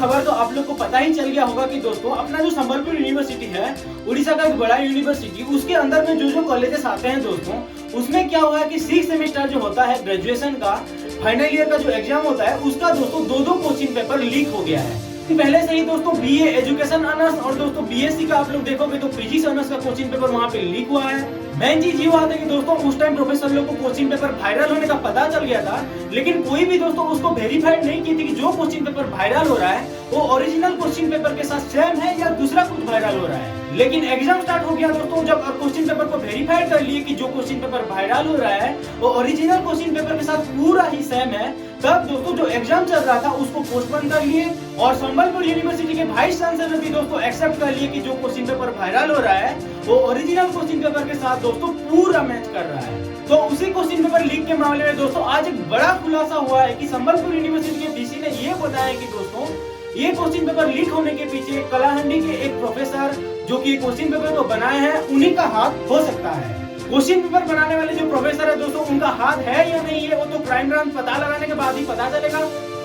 खबर तो आप लोग को पता ही चल गया होगा कि दोस्तों अपना जो संबलपुर यूनिवर्सिटी है, उड़ीसा का एक बड़ा यूनिवर्सिटी, उसके अंदर में जो कॉलेजेस आते हैं दोस्तों, उसमें क्या हुआ है कि 6 सेमेस्टर जो होता है ग्रेजुएशन का फाइनल ईयर का जो एग्जाम होता है, उसका दोस्तों दो क्वेश्चन पेपर लीक हो गया है। पहले से ही दोस्तों बीए एजुकेशन ऑनर्स और दोस्तों बीएससी का आप लोग देखोगे तो पीजी ऑनर्स का क्वेश्चन पेपर वहाँ पे लीक हुआ है। मेन चीज ये हुआ था कि दोस्तों उस टाइम प्रोफेसर लोग को क्वेश्चन पेपर वायरल होने का पता चल गया था, लेकिन कोई भी दोस्तों उसको वेरीफाइड नहीं की थी कि जो क्वेश्चन पेपर वायरल हो रहा है वो ओरिजिनल क्वेश्चन पेपर के साथ सेम है या दूसरा कुछ वायरल हो रहा है। लेकिन एग्जाम स्टार्ट हो गया दोस्तों, जब क्वेश्चन पेपर को वेरीफाइड कर लिए कि जो क्वेश्चन पेपर वायरल हो रहा है वो ओरिजिनल क्वेश्चन पेपर के साथ पूरा ही सेम है, तब दोस्तों जो एग्जाम चल रहा था उसको पोस्टपोन कर लिए और संबलपुर यूनिवर्सिटी के वाइस चांसलर भी दोस्तों एक्सेप्ट कर लिए कि जो क्वेश्चन पेपर वायरल हो रहा है वो ओरिजिनल क्वेश्चन पेपर के साथ दोस्तों पूरा मैच कर रहा है। तो उसी क्वेश्चन पेपर लीक के मामले में दोस्तों आज एक बड़ा खुलासा हुआ है कि संबलपुर यूनिवर्सिटी के वीसी ने ये बताया कि दोस्तों ये क्वेश्चन पेपर लीक होने के पीछे कलाहंडी के एक प्रोफेसर जो कि क्वेश्चन पेपर को बनाए हैं उन्हीं का हाथ हो सकता है। क्वेश्चन पेपर बनाने वाले जो प्रोफेसर है दोस्तों उनका हाथ है या नहीं है वो तो क्राइम ब्रांच पता लगाने के बाद ही पता चलेगा।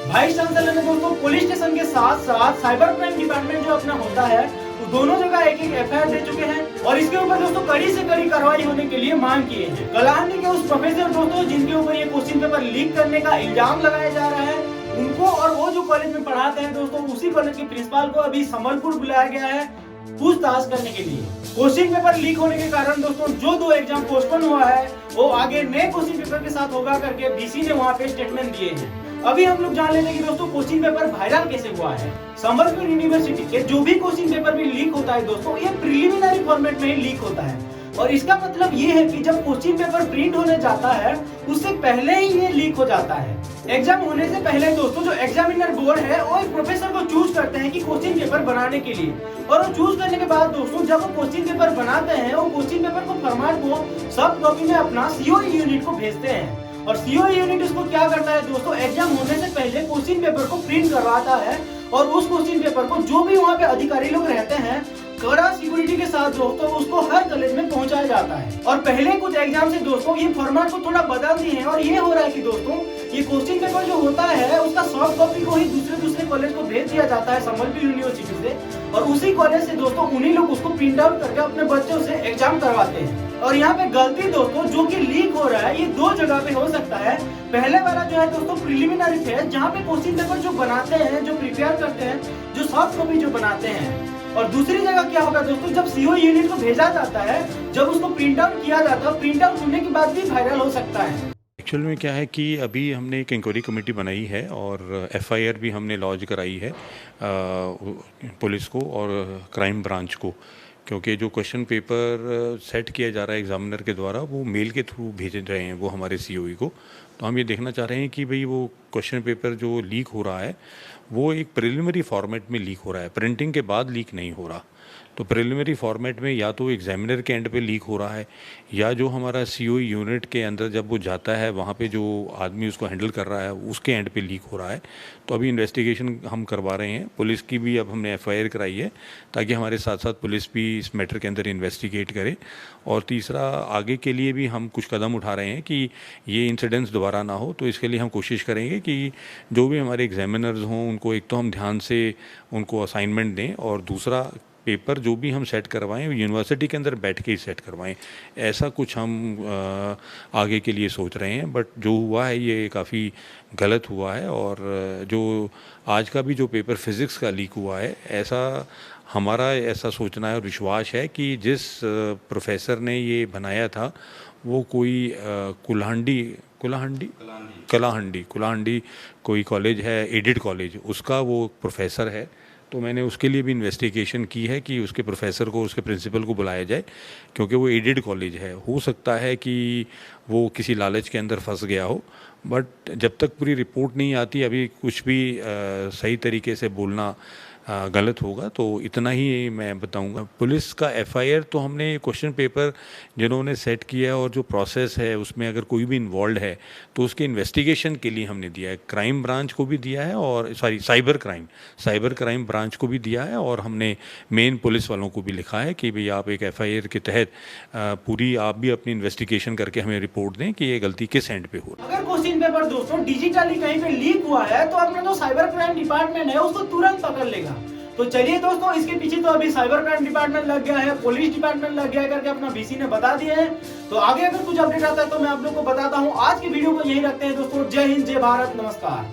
वाइस चांसलर ने दोस्तों पुलिस स्टेशन के साथ साथ साइबर क्राइम डिपार्टमेंट जो अपना होता है तो दोनों जगह एक एफआईआर दे चुके हैं और इसके ऊपर दोस्तों कड़ी से कड़ी कार्रवाई होने के लिए मांग किए हैं। कलाहंडी के उस प्रोफेसर दोस्तों जिनके ऊपर ये क्वेश्चन पेपर लीक करने का इल्जाम लगाया जा रहा है, उनको और वो जो कॉलेज में पढ़ाते हैं दोस्तों उसी कॉलेज के प्रिंसिपल को अभी संबलपुर बुलाया गया है पूछताछ करने के लिए। क्वेश्चन पेपर लीक होने के कारण दोस्तों जो 2 एग्जाम पोस्टपोन हुआ है वो आगे नए क्वेश्चन पेपर के साथ होगा करके वीसी ने वहाँ पे स्टेटमेंट दिए हैं। अभी हम लोग जान लेते हैं कि दोस्तों क्वेश्चन पेपर वायरल कैसे हुआ है। संबलपुर यूनिवर्सिटी के जो भी क्वेश्चन पेपर भी लीक होता है दोस्तों ये प्रिलिमिनरी फॉर्मेट में ही लीक होता है और इसका मतलब ये है कि जब क्वेश्चन पेपर प्रिंट होने जाता है उससे पहले ही ये लीक हो जाता है। एग्जाम होने से पहले दोस्तों जो एग्जामिनर बोर्ड है वो एक प्रोफेसर को चूज करते हैं कि क्वेश्चन पेपर बनाने के लिए, और वो चूज करने के बाद दोस्तों जब वो क्वेश्चन पेपर बनाते हैं वो क्वेश्चन पेपर को फॉर्मेट को सब कॉपी में अपना सीओई यूनिट को भेजते हैं और सीओई यूनिट उसको क्या करता है दोस्तों एग्जाम होने से पहले क्वेश्चन पेपर को प्रिंट करवाता है और उस क्वेश्चन पेपर को जो भी वहाँ पे अधिकारी लोग रहते हैं कड़ा सिक्योरिटी के साथ दोस्तों उसको हर कॉलेज में पहुंचाया जाता है। और पहले कुछ एग्जाम से दोस्तों ये फॉर्मेट को थोड़ा बदल दिए हैं और ये हो रहा है कि दोस्तों ये क्वेश्चन पेपर जो होता है उसका सॉफ्ट कॉपी को ही दूसरे कॉलेज को भेज दिया जाता है संबलपुर यूनिवर्सिटी से और उसी कॉलेज से दोस्तों उन्हीं लोग उसको प्रिंट आउट करके अपने बच्चों से एग्जाम करवाते हैं। और यहाँ पे गलती दोस्तों जो कि लीक हो रहा है ये 2 जगह पे हो सकता है। पहले वाला जो है दोस्तों प्रिलिमिनरी फेज जहाँ पे क्वेश्चन पेपर जो बनाते हैं जो प्रिपेयर करते हैं जो सॉफ्ट कॉपी जो बनाते हैं, और दूसरी जगह क्या होगा दोस्तों जब सीओ यूनिट को भेजा जाता है जब उसको प्रिंट आउट किया जाता है प्रिंट आउट होने के बाद भी वायरल हो सकता है। एक्चुअल में क्या है कि अभी हमने एक इंक्वायरी कमेटी बनाई है और एफआईआर भी हमने लॉन्च कराई है पुलिस को और क्राइम ब्रांच को, क्योंकि जो क्वेश्चन पेपर सेट किया जा रहा है एग्जामिनर के द्वारा वो मेल के थ्रू भेज रहे हैं वो हमारे सीओई को। तो हम ये देखना चाह रहे हैं कि भाई वो क्वेश्चन पेपर जो लीक हो रहा है वो एक प्रिलिमिनरी फॉर्मेट में लीक हो रहा है, प्रिंटिंग के बाद लीक नहीं हो रहा। तो प्रिलिमिनरी फॉर्मेट में या तो एग्जामिनर के एंड पे लीक हो रहा है या जो हमारा सीओई यूनिट के अंदर जब वो जाता है वहाँ पे जो आदमी उसको हैंडल कर रहा है उसके एंड पे लीक हो रहा है। तो अभी इन्वेस्टिगेशन हम करवा रहे हैं, पुलिस की भी अब हमने एफआईआर कराई है ताकि हमारे साथ साथ पुलिस भी इस मैटर के अंदर इन्वेस्टिगेट करे। और तीसरा आगे के लिए भी हम कुछ कदम उठा रहे हैं कि ये इंसिडेंट्स दोबारा ना हो, तो इसके लिए हम कोशिश करेंगे कि जो भी हमारे एग्जामिनर्स हों उनको एक तो हम ध्यान से उनको असाइनमेंट दें और दूसरा पेपर जो भी हम सेट करवाएं यूनिवर्सिटी के अंदर बैठ के ही सेट करवाएं। ऐसा कुछ हम आगे के लिए सोच रहे हैं, बट जो हुआ है ये काफ़ी गलत हुआ है। और जो आज का भी जो पेपर फिज़िक्स का लीक हुआ है हमारा ऐसा सोचना है और विश्वास है कि जिस प्रोफेसर ने ये बनाया था वो कोई कुलाहंडी कोई कॉलेज है, एडेड कॉलेज, उसका वो प्रोफेसर है। तो मैंने उसके लिए भी इन्वेस्टिगेशन की है कि उसके प्रोफेसर को उसके प्रिंसिपल को बुलाया जाए, क्योंकि वो एडेड कॉलेज है। हो सकता है कि वो किसी लालच के अंदर फंस गया हो, बट जब तक पूरी रिपोर्ट नहीं आती अभी कुछ भी सही तरीके से बोलना गलत होगा। तो इतना ही मैं बताऊंगा। पुलिस का एफआईआर तो हमने क्वेश्चन पेपर जिन्होंने सेट किया है और जो प्रोसेस है उसमें अगर कोई भी इन्वॉल्व है तो उसके इन्वेस्टिगेशन के लिए हमने दिया है, क्राइम ब्रांच को भी दिया है और साइबर क्राइम ब्रांच को भी दिया है, और हमने मेन पुलिस वालों को भी लिखा है कि भाई आप एक एफआईआर के तहत पूरी आप भी अपनी इन्वेस्टिगेशन करके हमें रिपोर्ट दें कि ये गलती किस एंड पे हो रही है। अगर क्वेश्चन पेपर दोस्तों डिजिटली कहीं पे लीक हुआ है तो अपना जो साइबर क्राइम डिपार्टमेंट है उसको तुरंत पकड़ लेगा। तो चलिए दोस्तों, इसके पीछे तो अभी साइबर क्राइम डिपार्टमेंट लग गया है, पुलिस डिपार्टमेंट लग गया है करके अपना बीसी ने बता दिया है। तो आगे अगर कुछ अपडेट आता है तो मैं आप लोग को बताता हूँ। आज की वीडियो को यही रखते हैं दोस्तों। जय हिंद, जय भारत, नमस्कार।